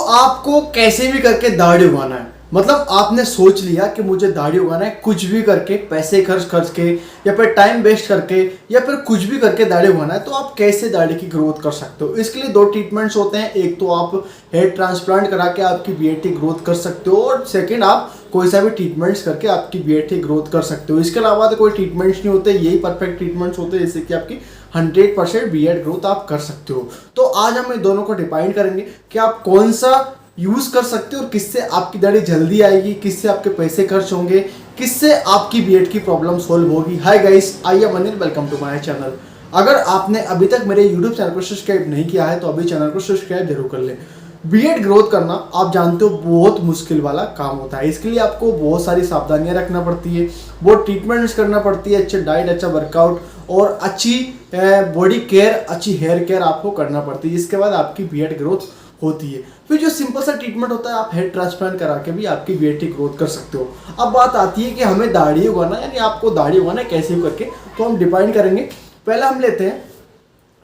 आपको कैसे भी करके दाढ़ी उगाना है, मतलब आपने सोच लिया कि मुझे दाढ़ी उगाना है, कुछ भी करके पैसे खर्च खर्च के या फिर टाइम वेस्ट करके या फिर कुछ भी करके दाढ़ी उगाना है, तो आप कैसे दाढ़ी की ग्रोथ कर सकते हो। इसके लिए दो ट्रीटमेंट्स होते हैं। एक तो आप हेयर ट्रांसप्लांट करा के आपकी बियर्ड की ग्रोथ कर सकते हो, और सेकेंड आप कोई सा भी ट्रीटमेंट्स करके आपकी बियर्ड की ग्रोथ कर सकते हो। इसके अलावा तो कोई ट्रीटमेंट्स नहीं होते, यही परफेक्ट ट्रीटमेंट्स होते हैं जिससे कि आपकी 100% बियर्ड ग्रोथ आप कर सकते हो। तो आज हम इन दोनों को डिफाइन करेंगे कि आप कौन सा यूज कर सकते हो और किससे आपकी दाढ़ी जल्दी आएगी, किससे आपके पैसे खर्च होंगे, किससे आपकी बियर्ड की प्रॉब्लम सॉल्व होगी। Hi guys, I am Anil, welcome to my channel. अगर आपने अभी तक मेरे यूट्यूब चैनल को सब्सक्राइब नहीं किया है तो अभी चैनल को सब्सक्राइब जरूर कर लें। बियर्ड ग्रोथ करना आप जानते हो बहुत मुश्किल वाला काम होता है। इसके लिए आपको बहुत सारी सावधानियां रखना पड़ती है, बहुत ट्रीटमेंट्स करना पड़ती है, अच्छे डाइट, अच्छा वर्कआउट और अच्छी बॉडी केयर, अच्छी हेयर केयर आपको करना पड़ती है। इसके बाद आपकी बियर्ड ग्रोथ होती है। फिर जो सिंपल सा ट्रीटमेंट होता है, आप हेयर ट्रांसप्लांट करा के भी आपकी बियर्ड की ग्रोथ कर सकते हो। अब बात आती है कि हमें दाढ़ी उगाना, यानी आपको दाढ़ी उगाना है कैसे करके, तो हम डिफाइन करेंगे। पहले हम लेते हैं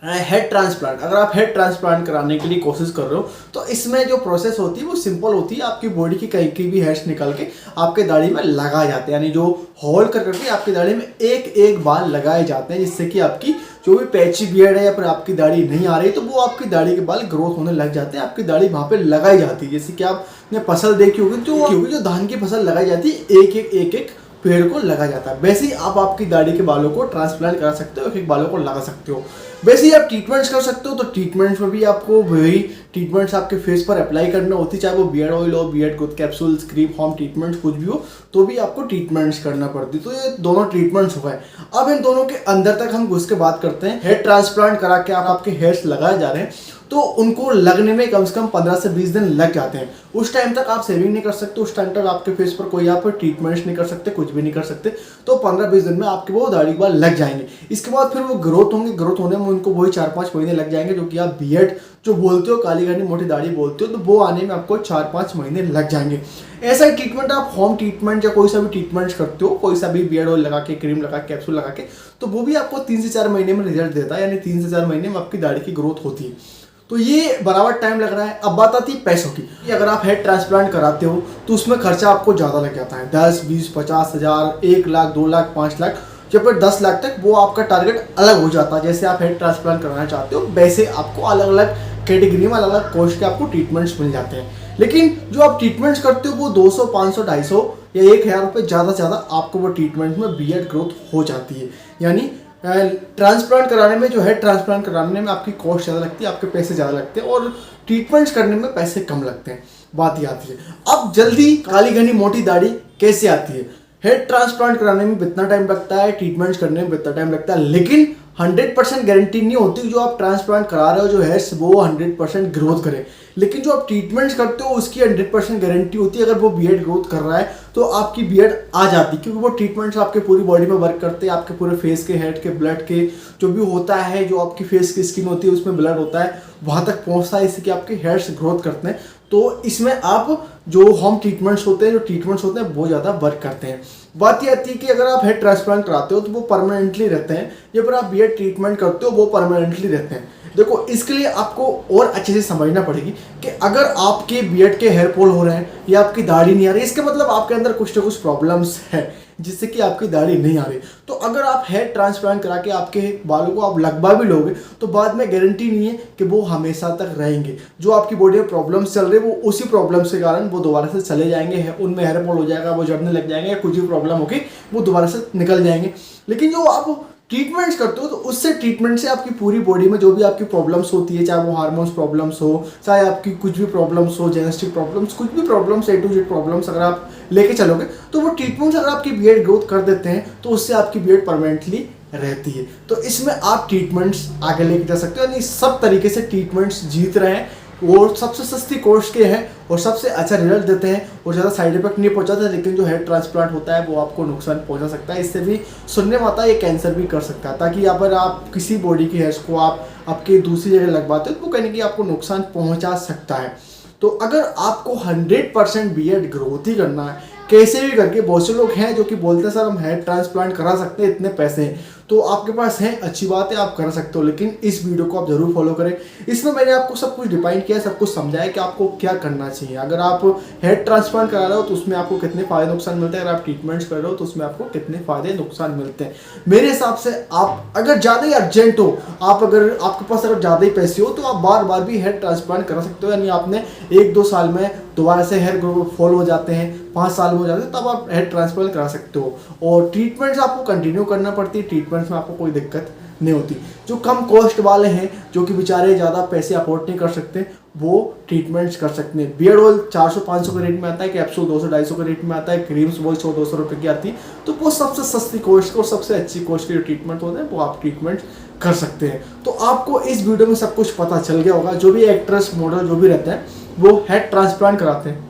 हेड ट्रांसप्लांट। अगर आप हेड ट्रांसप्लांट कराने के लिए कोशिश कर रहे हो तो इसमें जो प्रोसेस होती है वो सिंपल होती है। आपकी बॉडी की कहीं की भी हेयर्स निकाल के आपके दाढ़ी में लगाए जाते हैं, यानी जो होल कर करके आपकी दाढ़ी में एक एक बाल लगाए जाते हैं, जिससे कि आपकी जो भी पैची बियर्ड है या फिर आपकी दाढ़ी नहीं आ रही तो वो आपकी दाढ़ी के बाल ग्रोथ होने लग जाते हैं। आपकी दाढ़ी वहाँ पे लगाई जाती है। जैसे कि आपने फसल देखी होगी, जो धान की फसल लगाई जाती है, एक एक पेड़ को लगा जाता है। वैसे ही आप आपकी दाढ़ी के बालों को ट्रांसप्लांट करा सकते हो, एक बालों को लगा सकते हो। वैसे ही आप ट्रीटमेंट्स कर सकते हो, तो ट्रीटमेंट्स में भी आपको वही ट्रीटमेंट्स आपके फेस पर अप्लाई करना होती है, चाहे वो बियर्ड ऑयल हो, beard growth capsules, cream, home treatments कुछ भी हो, तो भी आपको ट्रीटमेंट्स करना पड़ती है। तो ये दोनों ट्रीटमेंट्स हो गए। अब इन दोनों के अंदर तक हम घुस के बात करते हैं। हेयर ट्रांसप्लांट करा के आप आपके हेयर्स लगाए जा रहे हैं तो उनको लगने में कम से कम 15 से 20 दिन लग जाते हैं। उस टाइम तक आप सेविंग नहीं कर सकते, उस टाइम तक आपके फेस पर कोई आप ट्रीटमेंट्स नहीं कर सकते, कुछ भी नहीं कर सकते। तो 15-20 दिन में आपके वो दाढ़ी के बाल लग जाएंगे। इसके बाद फिर वो ग्रोथ होंगे, ग्रोथ होने में उनको वही 4-5 महीने लग जाएंगे, जो कि आप बियर्ड जो बोलते हो, काली घनी मोटी दाढ़ी बोलते हो, तो वो आने में आपको 4-5 महीने लग जाएंगे। ऐसा ही ट्रीटमेंट आप होम ट्रीटमेंट या कोई सा भी ट्रीटमेंट करते हो, कोई सा भी बियर्ड ऑयल लगा के, क्रीम लगा के, कैप्सूल लगा के, तो वो भी आपको 3 से 4 महीने में रिजल्ट देता है, यानी 3 से 4 महीने में आपकी दाढ़ी की ग्रोथ होती है। तो ये बराबर टाइम लग रहा है। अब बात आती है पैसों की। अगर आप हेड ट्रांसप्लांट कराते हो तो उसमें खर्चा आपको ज़्यादा लग जाता है, 10, 20, 50 हज़ार, 1 लाख, 2 लाख, 5 लाख या फिर 10 लाख तक वो आपका टारगेट अलग हो जाता है। जैसे आप हेड ट्रांसप्लांट कराना चाहते हो वैसे आपको अलग अलग कैटेगरी में अलग अलग कॉस्ट के आपको ट्रीटमेंट्स मिल जाते हैं। लेकिन जो आप ट्रीटमेंट्स करते हो वो 200, 500, 250 या 1000 रुपये ज़्यादा से ज़्यादा आपको वो ट्रीटमेंट में बियर्ड ग्रोथ हो जाती है। यानी ट्रांसप्लांट कराने में, जो है ट्रांसप्लांट कराने में आपकी कॉस्ट ज़्यादा लगती है, आपके पैसे ज़्यादा लगते हैं, और ट्रीटमेंट्स करने में पैसे कम लगते हैं। बात ये आती है। अब जल्दी काली घनी मोटी दाढ़ी कैसे आती है? हेड ट्रांसप्लांट कराने में कितना टाइम लगता है, ट्रीटमेंट्स करने में कितना टाइम लगता है, लेकिन 100% गारंटी नहीं होती जो आप ट्रांसप्लांट करा रहे हो जो है वो 100% ग्रोथ करे। लेकिन जो आप ट्रीटमेंट्स करते हो उसकी 100% गारंटी होती है। अगर वो बियर्ड ग्रोथ कर रहा है तो आपकी बियर्ड आ जाती है, क्योंकि वो ट्रीटमेंट्स आपके पूरी बॉडी पे वर्क करते हैं, आपके पूरे फेस के, हेड के, ब्लड के जो भी होता है, जो आपकी फेस की स्किन होती है उसमें ब्लड होता है, वहाँ तक पहुँचता है, इससे कि आपके हेयर्स ग्रोथ करते हैं। तो इसमें आप जो होम ट्रीटमेंट्स होते हैं, जो ट्रीटमेंट्स होते हैं वो ज़्यादा वर्क करते हैं। बात ये आती है कि अगर आप हेड ट्रांसप्लांट कराते हो तो वो परमानेंटली रहते हैं, या फिर आप बियर्ड ट्रीटमेंट करते हो वो परमानेंटली रहते हैं। देखो, इसके लिए आपको और अच्छे से समझना पड़ेगी कि अगर आपके बियर्ड के हेयर फॉल हो रहे हैं या आपकी दाढ़ी नहीं आ रही, इसके मतलब आपके अंदर कुछ ना कुछ प्रॉब्लम्स है जिससे कि आपकी दाढ़ी नहीं आ रही। तो अगर आप हेड ट्रांसप्लांट करा के आपके बालों को आप लगवा भी लोगे तो बाद में गारंटी नहीं है कि वो हमेशा तक रहेंगे। जो आपकी बॉडी में प्रॉब्लम्स चल रहे हैं वो उसी प्रॉब्लम्स के कारण वो दोबारा से चले जाएंगे, उनमें हेयर फॉल हो जाएगा, वो झड़ने लग जाएंगे, या कुछ भी प्रॉब्लम होगी वो दोबारा से निकल जाएंगे। लेकिन जो आप ट्रीटमेंट्स करते हो तो उससे, ट्रीटमेंट से आपकी पूरी बॉडी में जो भी आपकी प्रॉब्लम्स होती है, चाहे वो हार्मोन्स प्रॉब्लम्स हो, चाहे आपकी कुछ भी प्रॉब्लम्स हो, जेनेटिक प्रॉब्लम्स, कुछ भी problems, A to Z problems अगर आप लेके चलोगे तो वो ट्रीटमेंट्स अगर आपकी बियर्ड ग्रोथ कर देते हैं तो उससे आपकी बियर्ड परमानेंटली रहती है। तो इसमें आप ट्रीटमेंट्स आगे लेके जा सकते हो, यानी सब तरीके से ट्रीटमेंट्स जीत रहे हैं, और सबसे सस्ती कॉस्ट के हैं और सबसे अच्छा रिजल्ट देते हैं और ज़्यादा साइड इफेक्ट नहीं पहुंचाते। लेकिन जो हेड ट्रांसप्लांट होता है वो आपको नुकसान पहुंचा सकता है, इससे भी सुनने में आता है ये कैंसर भी कर सकता है। ताकि अगर आप किसी बॉडी के हेयर्स को आप आपके दूसरी जगह लगवाते हो तो वो कहीं ना कहीं आपको नुकसान पहुंचा सकता है। तो अगर आपको 100% बियर्ड ग्रोथ ही करना है कैसे भी करके, बहुत से लोग हैं जो कि बोलते हैं सर हम हेड ट्रांसप्लांट करा सकते हैं, इतने पैसे हैं, तो आपके पास है, अच्छी बात है, आप कर सकते हो, लेकिन इस वीडियो को आप जरूर फॉलो करें। इसमें मैंने आपको सब कुछ डिफाइन किया, सब कुछ समझाया कि आपको क्या करना चाहिए। अगर आप हेड ट्रांसप्लांट करा रहे हो तो उसमें आपको कितने फायदे नुकसान मिलते हैं, अगर आप ट्रीटमेंट्स कर रहे हो तो उसमें आपको कितने फायदे नुकसान मिलते हैं। मेरे हिसाब से आप अगर ज़्यादा ही अर्जेंट हो, आप अगर आपके पास अगर ज़्यादा ही पैसे हो, तो आप बार बार भी हेड ट्रांसप्लांट करा सकते हो। यानी आपने 1-2 साल में दोबारा से हेयर ग्रोथ फॉल हो जाते हैं, 5 साल में हो जाते हैं, तब आप हेड ट्रांसप्लांट करा सकते हो। और ट्रीटमेंट्स आपको कंटिन्यू करना पड़ती है, ट्रीटमेंट्स में आपको कोई दिक्कत नहीं होती। जो कम कॉस्ट वाले हैं, जो कि बेचारे ज़्यादा पैसे अफोर्ड नहीं कर सकते, वो ट्रीटमेंट्स कर सकते हैं। बियर्ड ऑयल 400-500 के रेट में आता है, कैप्सूल 200-250 के रेट में आता है, क्रीम्स वो 100-200 रुपये की आती है। तो वो सबसे सस्ती कॉस्ट और सबसे अच्छी कॉस्ट के जो ट्रीटमेंट होते हैं वो आप ट्रीटमेंट कर सकते हैं। तो आपको इस वीडियो में सब कुछ पता चल गया होगा। जो भी एक्ट्रेस मॉडल जो भी रहते हैं वो हेड ट्रांसप्लांट कराते हैं,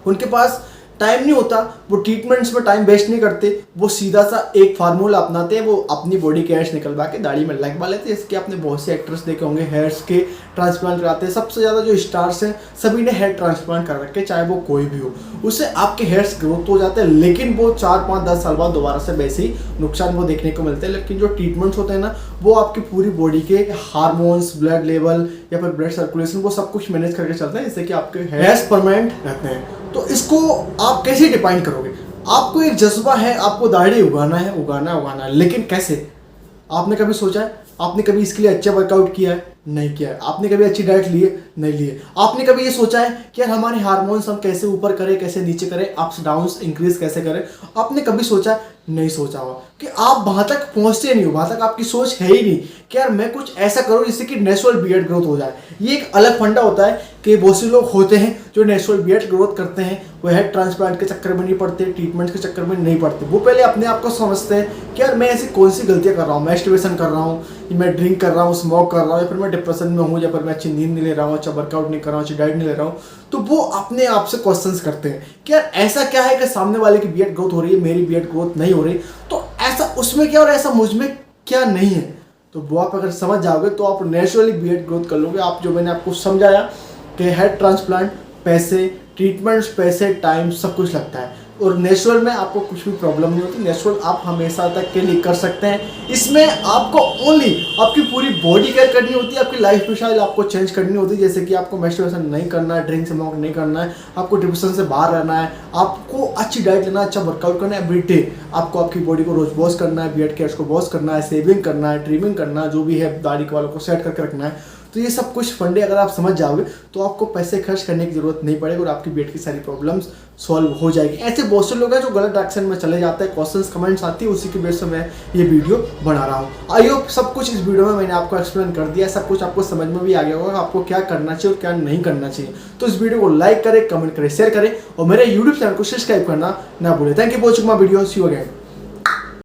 उनके पास टाइम नहीं होता, वो ट्रीटमेंट्स में टाइम वेस्ट नहीं करते, वो सीधा सा एक फार्मूला अपनाते हैं, वो अपनी बॉडी के हेयर्स निकलवा के दाढ़ी में लगवा लेते हैं। इसके आपने बहुत से एक्टर्स देखे होंगे हेयर्स के ट्रांसप्लांट कराते हैं। सबसे ज़्यादा जो स्टार्स हैं सभी ने हेयर ट्रांसप्लांट कर रखे, चाहे वो कोई भी हो। उससे आपके हेयर्स ग्रोथ हो जाते हैं, लेकिन वो 4-5-10 साल बाद दोबारा से वैसे ही नुकसान वो देखने को मिलते हैं। लेकिन जो ट्रीटमेंट्स होते हैं ना, वो आपकी पूरी बॉडी के हार्मोन्स, ब्लड लेवल या फिर ब्लड सर्कुलेशन, वो सब कुछ मैनेज करके चलते हैं, जिससे कि आपके हेयर्स परमानेंट रहते हैं। तो इसको आप कैसे डिफाइन करोगे? आपको एक जज्बा है, आपको दाढ़ी उगाना है, लेकिन कैसे? आपने कभी सोचा है? आपने कभी इसके लिए अच्छा वर्कआउट किया है? नहीं किया है। आपने कभी अच्छी डाइट ली है? नहीं ली है। आपने कभी ये सोचा है कि यार हमारे हार्मोन्स हम कैसे ऊपर करें, कैसे नीचे करें, अप्स डाउन्स इंक्रीज कैसे करें? आपने कभी सोचा? नहीं सोचा होगा कि आप वहां तक पहुंचते नहीं हो, वहां तक आपकी सोच है ही नहीं कि यार मैं कुछ ऐसा करूं जिससे कि नेचुरल बियर्ड ग्रोथ हो जाए। ये एक अलग फंडा होता है कि बहुत से लोग होते हैं जो नेचुरल बियर्ड ग्रोथ करते हैं, वो हेड ट्रांसप्लांट के चक्कर में नहीं पड़ते, ट्रीटमेंट के चक्कर में नहीं पड़ते। वो पहले अपने आप को समझते हैं कि यार मैं ऐसी कौन सी गलतियां कर रहा हूँ, मैस्टरबेशन कर रहा हूँ, मैं ड्रिंक कर रहा हूँ, स्मोक कर रहा हूँ, या फिर मैं डिप्रेशन में हूँ, या फिर मैं अच्छी नींद नहीं ले रहा हूँ, अच्छा वर्कआउट नहीं कर रहा हूँ, अच्छी डाइट नहीं ले रहा हूँ। तो वो अपने आप से क्वेश्चंस करते हैं कि यार ऐसा क्या है कि सामने वाले की बियर्ड ग्रोथ हो रही है, मेरी बियर्ड ग्रोथ नहीं हो रही, तो ऐसा उसमें क्या और ऐसा मुझ में क्या नहीं है। तो वो आप अगर समझ जाओगे तो आप नेचुरली बियर्ड ग्रोथ कर लोगे। आप जो मैंने आपको समझाया कि हेड ट्रांसप्लांट पैसे, ट्रीटमेंट्स पैसे, टाइम सब कुछ लगता है, और नेचुरल में आपको कुछ भी प्रॉब्लम नहीं होती। नेचुरल आप हमेशा तक के लिए कर सकते हैं। इसमें आपको ओनली आपकी पूरी बॉडी केयर करनी होती है, आपकी लाइफ स्टाइल आपको चेंज करनी होती है। जैसे कि आपको मैस्टरबेशन नहीं करना है, ड्रिंक स्मोक नहीं करना है, आपको डिप्रेशन से बाहर रहना है, आपको अच्छी डाइट लेना है, अच्छा वर्कआउट करना है एवरी डे, आपको आपकी बॉडी को रोज वॉश करना है, बियर्ड केयर्स को वॉश करना है, शेविंग करना है, ट्रिमिंग करना है, जो भी है दाढ़ी के वालों को सेट करके रखना है। तो ये सब कुछ फंडे अगर आप समझ जाओगे तो आपको पैसे खर्च करने की जरूरत नहीं पड़ेगी और आपकी बियर्ड की सारी प्रॉब्लम्स सॉल्व हो जाएगी। ऐसे बहुत से लोग हैं जो गलत डायरेक्शन में चले जाते हैं, क्वेश्चंस कमेंट्स आती है, उसी की बेस से मैं ये वीडियो बना रहा हूँ। आई होप सब कुछ इस वीडियो में मैंने आपको एक्सप्लेन कर दिया, सब कुछ आपको समझ में भी आ गया होगा आपको क्या करना चाहिए और क्या नहीं करना चाहिए। तो इस वीडियो को लाइक करें, कमेंट करें, शेयर करें और मेरे यूट्यूब चैनल को सब्सक्राइब करना ना भूलें। Thank you for watching my video, see you again.